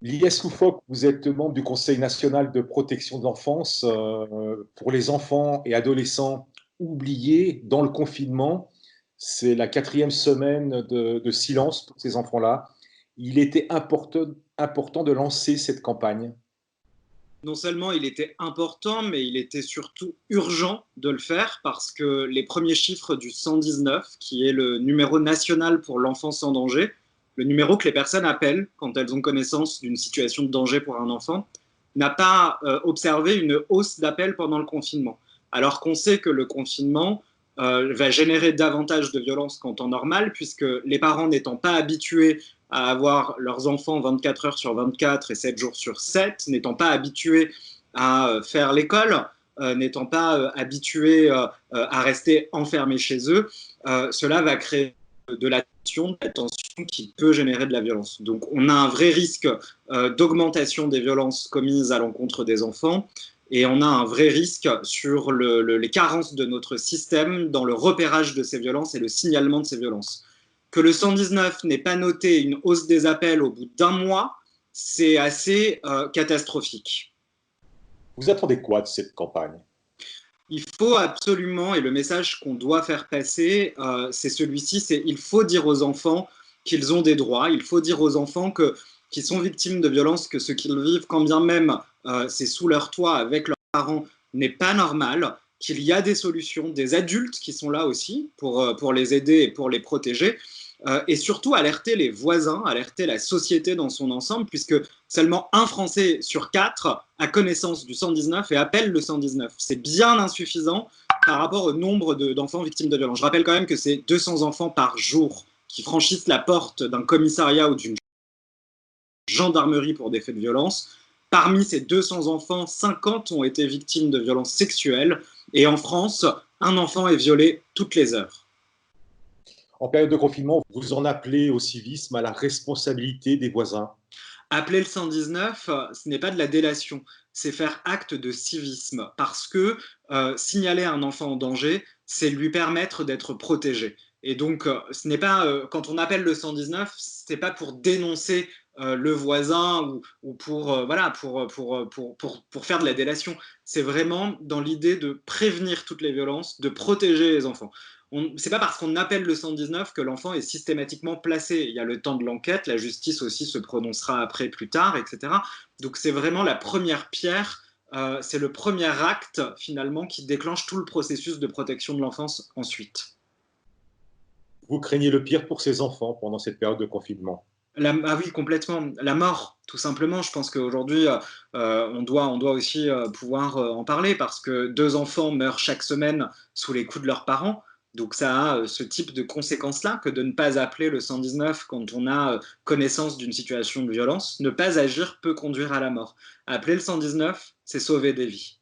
Lies Loufoque, vous êtes membre du Conseil national de protection de l'enfance. Pour les enfants et adolescents oubliés dans le confinement, c'est la quatrième semaine de silence pour ces enfants-là. Il était important de lancer cette campagne. Non seulement il était important, mais il était surtout urgent de le faire parce que les premiers chiffres du 119, qui est le numéro national pour l'enfance en danger, le numéro que les personnes appellent quand elles ont connaissance d'une situation de danger pour un enfant, n'a pas observé une hausse d'appels pendant le confinement. Alors qu'on sait que le confinement va générer davantage de violence qu'en temps normal, puisque les parents n'étant pas habitués à avoir leurs enfants 24 heures sur 24 et 7 jours sur 7, n'étant pas habitués à faire l'école, n'étant pas habitués à rester enfermés chez eux, cela va créer de la tension qui peut générer de la violence. Donc on a un vrai risque d'augmentation des violences commises à l'encontre des enfants et on a un vrai risque sur les carences de notre système dans le repérage de ces violences et le signalement de ces violences. Que le 119 n'ait pas noté une hausse des appels au bout d'un mois, c'est assez catastrophique. Vous attendez quoi de cette campagne? Il faut absolument, et le message qu'on doit faire passer, c'est celui-ci, c'est il faut dire aux enfants qu'ils ont des droits, il faut dire aux enfants qu'ils sont victimes de violences, que ce qu'ils vivent, quand bien même c'est sous leur toit avec leurs parents, n'est pas normal, qu'il y a des solutions, des adultes qui sont là aussi pour les aider et pour les protéger, et surtout alerter les voisins, alerter la société dans son ensemble, puisque seulement un Français sur quatre a connaissance du 119 et appelle le 119. C'est bien insuffisant par rapport au nombre d'enfants victimes de violences. Je rappelle quand même que c'est 200 enfants par jour qui franchissent la porte d'un commissariat ou d'une gendarmerie pour des faits de violence. Parmi ces 200 enfants, 50 ont été victimes de violences sexuelles. Et en France, un enfant est violé toutes les heures. En période de confinement, vous en appelez au civisme, à la responsabilité des voisins. Appeler le 119, ce n'est pas de la délation, c'est faire acte de civisme, parce que signaler un enfant en danger, c'est lui permettre d'être protégé. Et donc, ce n'est pas, quand on appelle le 119, ce n'est pas pour dénoncer le voisin ou pour, voilà, pour faire de la délation. C'est vraiment dans l'idée de prévenir toutes les violences, de protéger les enfants. C'est pas parce qu'on appelle le 119 que l'enfant est systématiquement placé. Il y a le temps de l'enquête, la justice aussi se prononcera après, plus tard, etc. Donc c'est vraiment la première pierre, c'est le premier acte finalement qui déclenche tout le processus de protection de l'enfance ensuite. Vous craignez le pire pour ces enfants pendant cette période de confinement. Ah oui, complètement. La mort, tout simplement. Je pense qu'aujourd'hui, on doit aussi pouvoir en parler parce que deux enfants meurent chaque semaine sous les coups de leurs parents. Donc ça a ce type de conséquences-là que de ne pas appeler le 119 quand on a connaissance d'une situation de violence. Ne pas agir peut conduire à la mort. Appeler le 119, c'est sauver des vies.